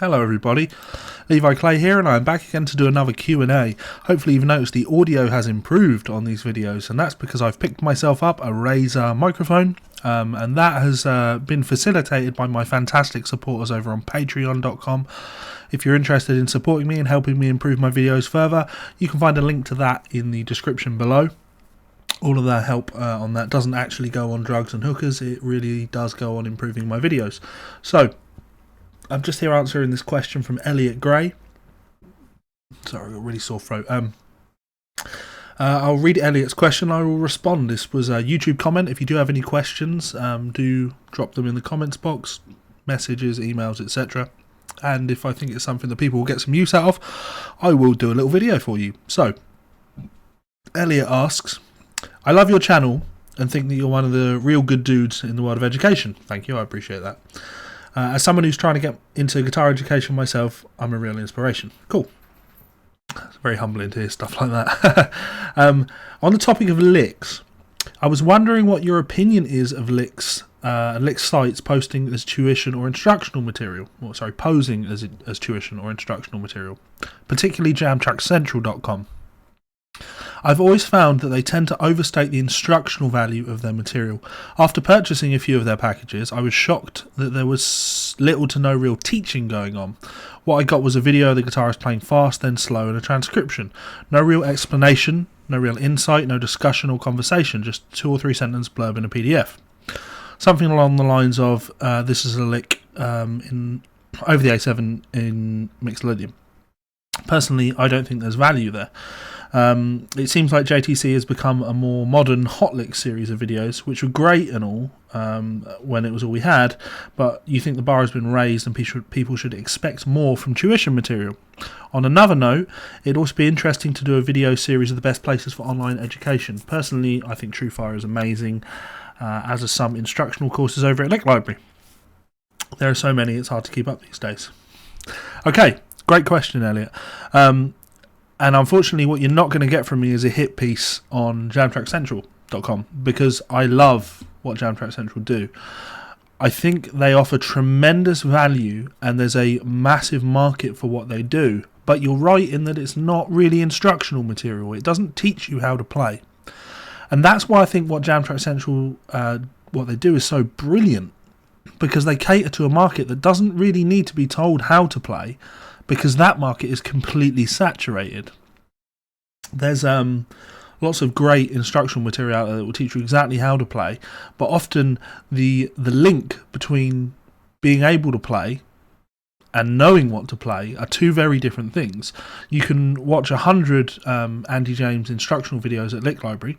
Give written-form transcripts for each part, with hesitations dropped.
Hello everybody, Levi Clay here, and I'm back again to do another Q&A. Hopefully you've noticed the audio has improved on these videos, and that's because I've picked myself up a Razer microphone, and that has been facilitated by my fantastic supporters over on patreon.com. If you're interested in supporting me and helping me improve my videos further, you can find a link to that in the description below. All of that help on that doesn't actually go on drugs and hookers, it really does go on improving my videos. So, I'm just here answering this question from Elliot Gray. Sorry, I've got a really sore throat. I'll read Elliot's question. I will respond. This was a YouTube comment. If you do have any questions, do drop them in the comments box, messages, emails, etc. And if I think it's something that people will get some use out of, I will do a little video for you. So, Elliot asks, I love your channel and think that you're one of the real good dudes in the world of education. Thank you, I appreciate that. As someone who's trying to get into guitar education myself, I'm a real inspiration. Cool. It's very humbling to hear stuff like that. On the topic of licks, I was wondering what your opinion is of licks sites posting as tuition or instructional material. Posing as tuition or instructional material, particularly jamtrackcentral.com. I've always found that they tend to overstate the instructional value of their material. After purchasing a few of their packages, I was shocked that there was little to no real teaching going on. What I got was a video of the guitarist playing fast, then slow, and a transcription. No real explanation, no real insight, no discussion or conversation, just 2 or 3 sentence blurb in a PDF. Something along the lines of, this is a lick over the A7 in Mixolydian. Personally, I don't think there's value there. It seems like JTC has become a more modern Hotlick series of videos, which were great and all when it was all we had, but you think the bar has been raised and people should expect more from tuition material. On another note, it'd also be interesting to do a video series of the best places for online education. Personally, I think TrueFire is amazing, as are some instructional courses over at Lick Library. There are so many, it's hard to keep up these days. Okay, great question, Elliot. And unfortunately, what you're not going to get from me is a hit piece on jamtrackcentral.com, because I love what Jamtrack Central do. I think they offer tremendous value and there's a massive market for what they do. But you're right in that it's not really instructional material. It doesn't teach you how to play. And that's why I think what Jamtrack Central, what they do is so brilliant, because they cater to a market that doesn't really need to be told how to play, because that market is completely saturated. There's lots of great instructional material out there that will teach you exactly how to play, but often the link between being able to play and knowing what to play are two very different things. You can watch 100 Andy James instructional videos at Lick Library,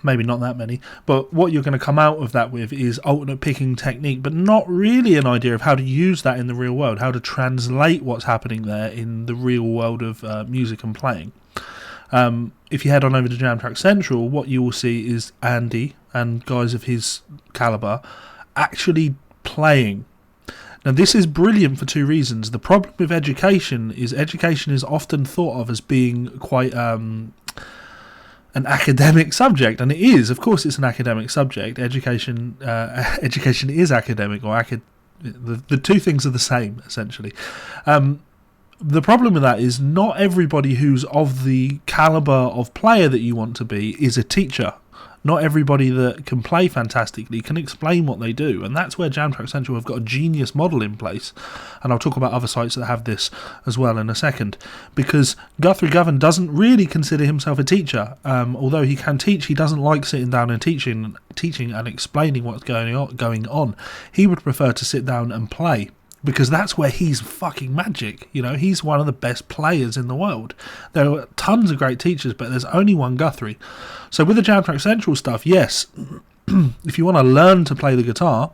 maybe not that many, but what you're going to come out of that with is alternate picking technique, but not really an idea of how to use that in the real world, how to translate what's happening there in the real world of music and playing. If you head on over to Jamtrack Central, what you will see is Andy and guys of his caliber actually playing. Now, this is brilliant for 2 reasons. The problem with education is often thought of as being quite an academic subject, and it is. Of course, it's an academic subject. Education is academic, or the two things are the same, essentially. The problem with that is not everybody who's of the caliber of player that you want to be is a teacher. Not everybody that can play fantastically can explain what they do, and that's where Jamtrack Central have got a genius model in place, and I'll talk about other sites that have this as well in a second, because Guthrie Govan doesn't really consider himself a teacher. Although he can teach, he doesn't like sitting down and teaching and explaining what's going on. He would prefer to sit down and play, because that's where he's fucking magic. You know, he's one of the best players in the world. There are tons of great teachers, but there's only one Guthrie. So with the Jamtrack Central stuff, yes, if you want to learn to play the guitar,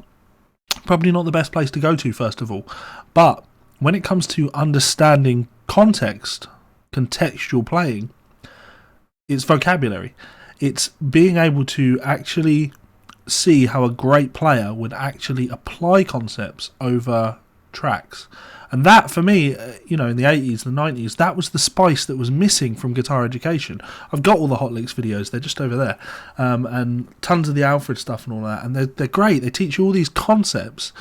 probably not the best place to go to, first of all. But when it comes to understanding context, contextual playing, it's vocabulary. It's being able to actually see how a great player would actually apply concepts over tracks. And that, for me, in the 80s, the 90s, that was the spice that was missing from guitar education. I've got all the Hot Licks videos, they're just over there, and tons of the Alfred stuff and all that, and they're great. They teach you all these concepts,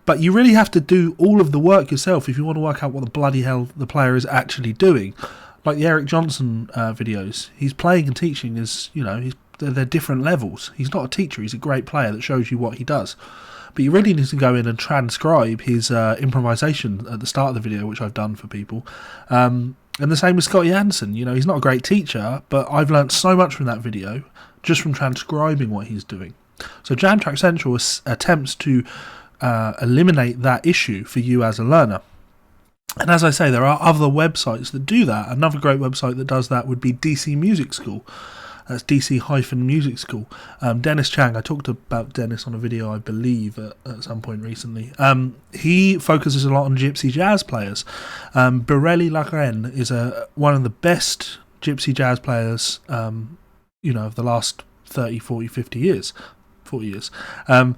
But you really have to do all of the work yourself if you want to work out what the bloody hell the player is actually doing. Like the Eric Johnson videos, he's playing and teaching is, they're different levels. He's not a teacher, he's a great player that shows you what he does. But you really need to go in and transcribe his improvisation at the start of the video, which I've done for people. And the same with Scotty Anderson. He's not a great teacher, but I've learnt so much from that video just from transcribing what he's doing. So Jam Track Central attempts to eliminate that issue for you as a learner. And as I say, there are other websites that do that. Another great website that does that would be DC Music School. That's DC-Music School. Dennis Chang, I talked about Dennis on a video, I believe, at some point recently. He focuses a lot on gypsy jazz players. Borelli Lagren is one of the best gypsy jazz players, of the last 30, 40, 50 years. 40 years. But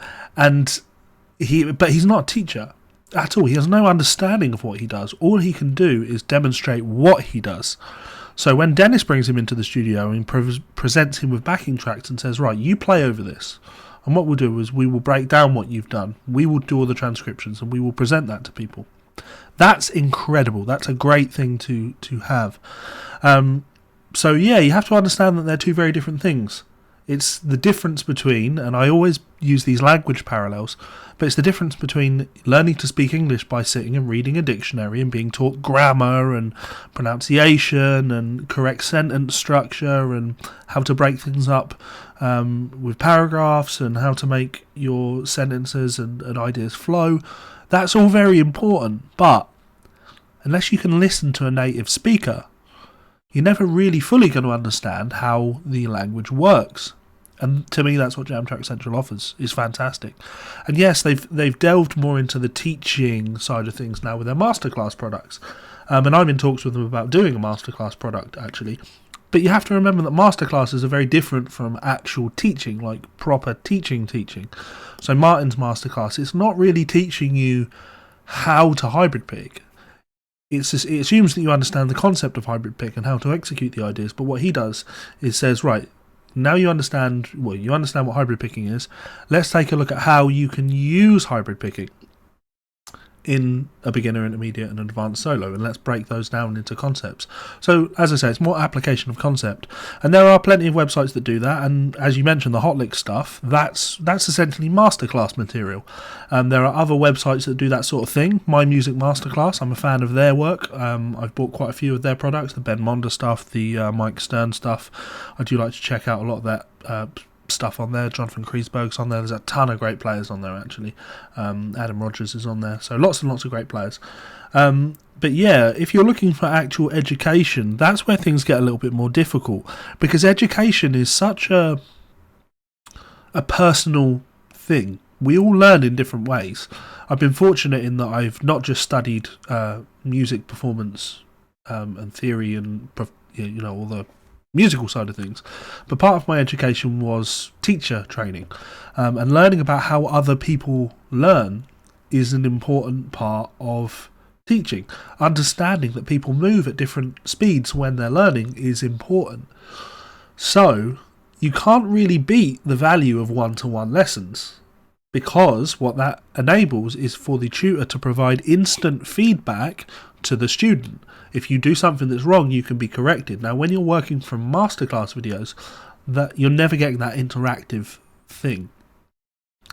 he's not a teacher at all. He has no understanding of what he does. All he can do is demonstrate what he does. So when Dennis brings him into the studio and presents him with backing tracks and says, right, you play over this, and what we'll do is we will break down what you've done, we will do all the transcriptions, and we will present that to people. That's incredible. That's a great thing to have. So yeah, you have to understand that they're two very different things. It's the difference between, and I always use these language parallels, but it's the difference between learning to speak English by sitting and reading a dictionary and being taught grammar and pronunciation and correct sentence structure and how to break things up with paragraphs and how to make your sentences and ideas flow. That's all very important, but unless you can listen to a native speaker, you're never really fully going to understand how the language works. And to me, that's what Jam Track Central offers. Is fantastic. And yes, they've delved more into the teaching side of things now with their masterclass products. And I'm in talks with them about doing a masterclass product, actually. But you have to remember that masterclasses are very different from actual teaching, like proper teaching. So Martin's masterclass, it's not really teaching you how to hybrid pick. It assumes that you understand the concept of hybrid pick and how to execute the ideas, but what he does is says, right, now you understand what hybrid picking is, let's take a look at how you can use hybrid picking in a beginner, intermediate and advanced solo, and let's break those down into concepts. So as I say, it's more application of concept, and there are plenty of websites that do that, and as you mentioned, the Hotlick stuff, that's essentially masterclass material. There are other websites that do that sort of thing. My Music Masterclass, I'm a fan of their work. I've bought quite a few of their products, the Ben Monda stuff, the Mike Stern stuff. I do like to check out a lot of that stuff on there. Jonathan Kreisberg's on there. There's a ton of great players on there, actually. Adam Rogers is on there, so lots and lots of great players. But yeah, if you're looking for actual education, that's where things get a little bit more difficult, because education is such a personal thing. We all learn in different ways. I've been fortunate in that I've not just studied music performance and theory and all the musical side of things, but part of my education was teacher training, and learning about how other people learn is an important part of teaching. Understanding that people move at different speeds when they're learning is important. So you can't really beat the value of one-to-one lessons, because what that enables is for the tutor to provide instant feedback to the student. If you do something that's wrong, you can be corrected. Now, when you're working from masterclass videos, that you're never getting that interactive thing.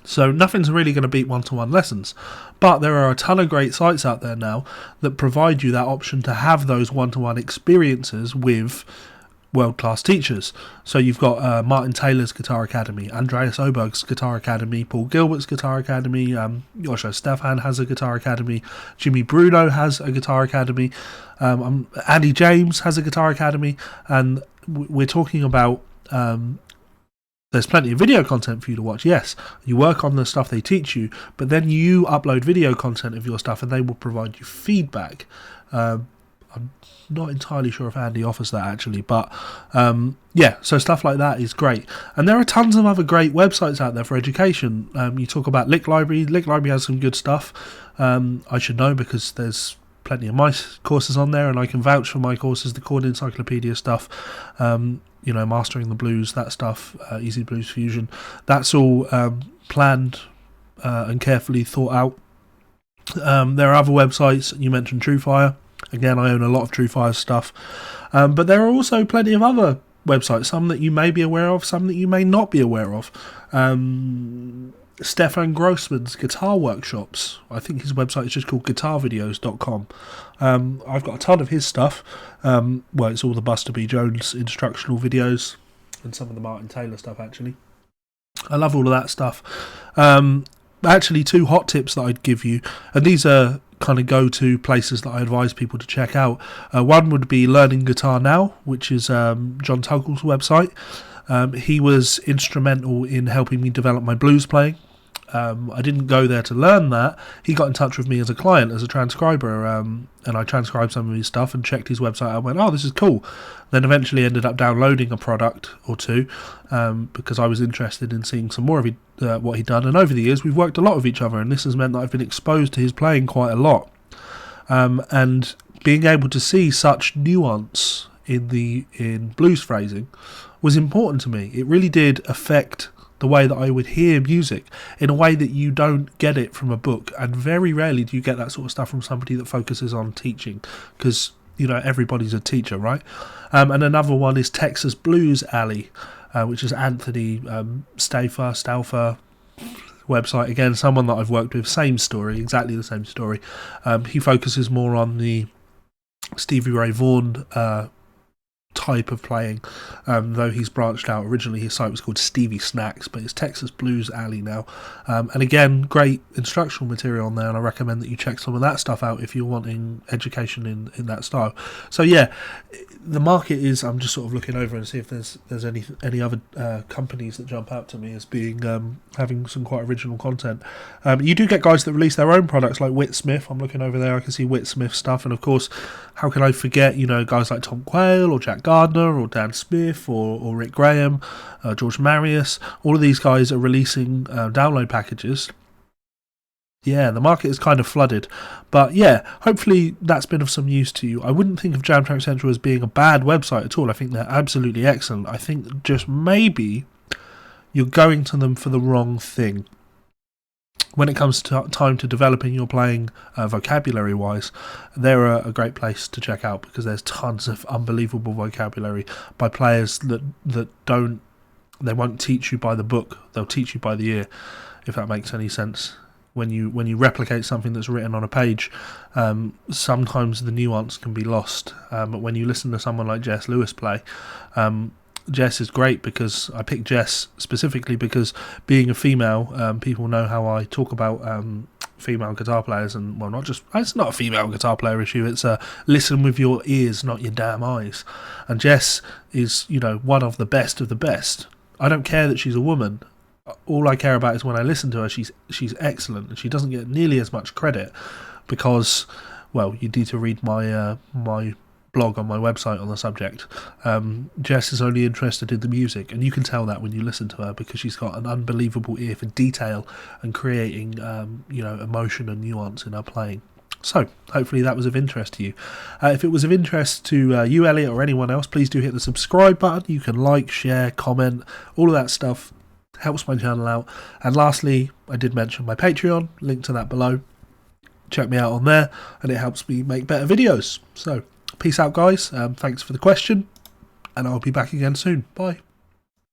So nothing's really going to beat one-to-one lessons. But there are a ton of great sites out there now that provide you that option to have those one-to-one experiences with world-class teachers. So you've got Martin Taylor's Guitar Academy, Andreas Oberg's Guitar Academy, Paul Gilbert's Guitar Academy, Joshua Stefan has a Guitar Academy, Jimmy Bruno has a Guitar Academy, Andy James has a Guitar Academy, and we're talking about there's plenty of video content for you to watch. Yes, you work on the stuff they teach you, but then you upload video content of your stuff and they will provide you feedback. I'm not entirely sure if Andy offers that, actually, but yeah, so stuff like that is great. And there are tons of other great websites out there for education. You talk about Lick Library. Lick Library has some good stuff. I should know because there's plenty of my courses on there, and I can vouch for my courses, the Chord Encyclopedia stuff, Mastering the Blues, that stuff, Easy Blues Fusion. That's all planned and carefully thought out. There are other websites. You mentioned TrueFire. Again, I own a lot of TrueFire stuff. But there are also plenty of other websites, some that you may be aware of, some that you may not be aware of. Stefan Grossman's Guitar Workshops. I think his website is just called guitarvideos.com. I've got a ton of his stuff. Well, it's all the Buster B. Jones instructional videos and some of the Martin Taylor stuff, actually. I love all of that stuff. Actually, 2 hot tips that I'd give you, and these are kind of go-to places that I advise people to check out. One would be Learning Guitar Now, which is John Tuggle's website. He was instrumental in helping me develop my blues playing. I didn't go there to learn that. He got in touch with me as a client, as a transcriber, and I transcribed some of his stuff and checked his website out and went, oh, this is cool. Then eventually ended up downloading a product or two because I was interested in seeing some more of what he'd done. And over the years, we've worked a lot with each other, and this has meant that I've been exposed to his playing quite a lot. And being able to see such nuance in blues phrasing was important to me. It really did affect the way that I would hear music in a way that you don't get it from a book, and very rarely do you get that sort of stuff from somebody that focuses on teaching, because everybody's a teacher, right? And another one is Texas Blues Alley, which is Anthony Stauffer website. Again, someone that I've worked with, same story, exactly the same story. He focuses more on the Stevie Ray Vaughan type of playing, though he's branched out. Originally his site was called Stevie Snacks, but it's Texas Blues Alley now, and again, great instructional material on there, and I recommend that you check some of that stuff out if you're wanting education in that style. So yeah, the market is, I'm just sort of looking over and see if there's any other companies that jump out to me as being having some quite original content. You do get guys that release their own products, like Whit Smith. I'm looking over there, I can see Whit Smith stuff, and of course, how can I forget guys like Tom Quayle or Jack Gardner or Dan Smith or Rick Graham, George Marius. All of these guys are releasing download packages. Yeah, the market is kind of flooded. But yeah, hopefully that's been of some use to you. I wouldn't think of Jam Track Central as being a bad website at all. I think they're absolutely excellent. I think just maybe you're going to them for the wrong thing. When it comes to time to developing your playing vocabulary-wise, they're a great place to check out, because there's tons of unbelievable vocabulary by players that they won't teach you by the book, they'll teach you by the ear, if that makes any sense. When you replicate something that's written on a page, sometimes the nuance can be lost. But when you listen to someone like Jess Lewis play, Jess is great, because I picked Jess specifically because, being a female, people know how I talk about female guitar players, and well, it's not a female guitar player issue, it's a listen with your ears, not your damn eyes. And Jess is one of the best of the best. I don't care that she's a woman. All I care about is when I listen to her, she's excellent, and she doesn't get nearly as much credit because, well, you need to read my blog on my website on the subject. Jess is only interested in the music, and you can tell that when you listen to her, because she's got an unbelievable ear for detail and creating emotion and nuance in her playing. So hopefully that was of interest to you. If it was of interest to you, Elliot, or anyone else, please do hit the subscribe button. You can like, share, comment, all of that stuff helps my channel out. And lastly, I did mention my Patreon, link to that below. Check me out on there, and it helps me make better videos. So peace out, guys. Thanks for the question, and I'll be back again soon. Bye.